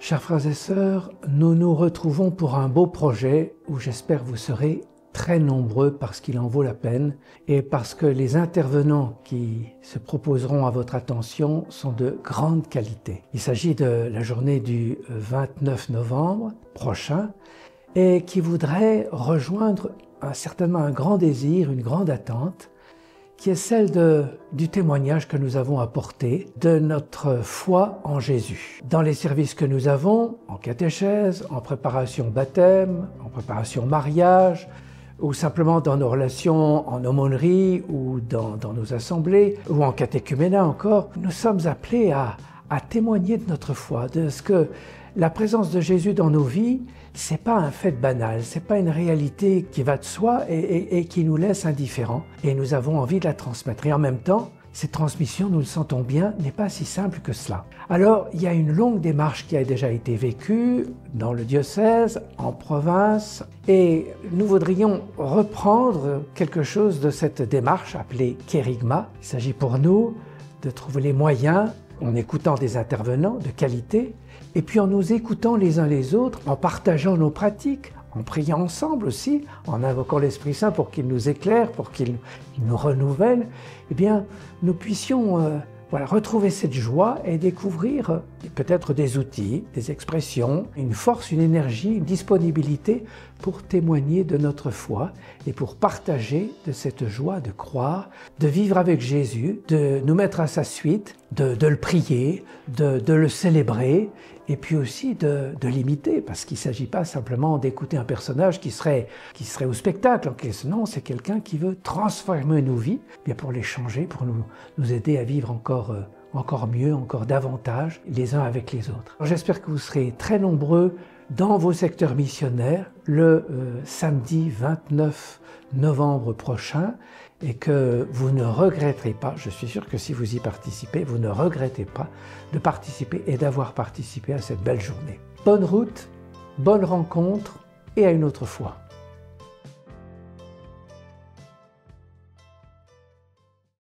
Chers frères et sœurs, nous nous retrouvons pour un beau projet où j'espère vous serez très nombreux parce qu'il en vaut la peine et parce que les intervenants qui se proposeront à votre attention sont de grande qualité. Il s'agit de la journée du 29 novembre prochain et qui voudrait rejoindre certainement un grand désir, une grande attente, qui est celle du témoignage que nous avons apporté de notre foi en Jésus. Dans les services que nous avons, en catéchèse, en préparation baptême, en préparation mariage, ou simplement dans nos relations en aumônerie ou dans nos assemblées, ou en catéchuménat encore, nous sommes appelés à témoigner de notre foi, de ce que la présence de Jésus dans nos vies, c'est pas un fait banal, c'est pas une réalité qui va de soi et qui nous laisse indifférents. Et nous avons envie de la transmettre. Et en même temps, cette transmission, nous le sentons bien, n'est pas si simple que cela. Alors, il y a une longue démarche qui a déjà été vécue dans le diocèse, en province, et nous voudrions reprendre quelque chose de cette démarche appelée Kérigma. Il s'agit pour nous de trouver les moyens, en écoutant des intervenants de qualité, et puis en nous écoutant les uns les autres, en partageant nos pratiques, en priant ensemble aussi, en invoquant l'Esprit Saint pour qu'il nous éclaire, pour qu'il nous renouvelle, eh bien, nous puissions retrouver cette joie et découvrir peut-être des outils, des expressions, une force, une énergie, une disponibilité pour témoigner de notre foi et pour partager de cette joie de croire, de vivre avec Jésus, de nous mettre à sa suite, de le prier, de le célébrer et puis aussi de l'imiter, parce qu'il ne s'agit pas simplement d'écouter un personnage qui serait au spectacle. Non, c'est quelqu'un qui veut transformer nos vies bien pour les changer, pour nous aider à vivre encore mieux, encore davantage, les uns avec les autres. J'espère que vous serez très nombreux dans vos secteurs missionnaires le samedi 29 novembre prochain et que vous ne regretterez pas, je suis sûr que si vous y participez, vous ne regrettez pas de participer et d'avoir participé à cette belle journée. Bonne route, bonne rencontre et à une autre fois.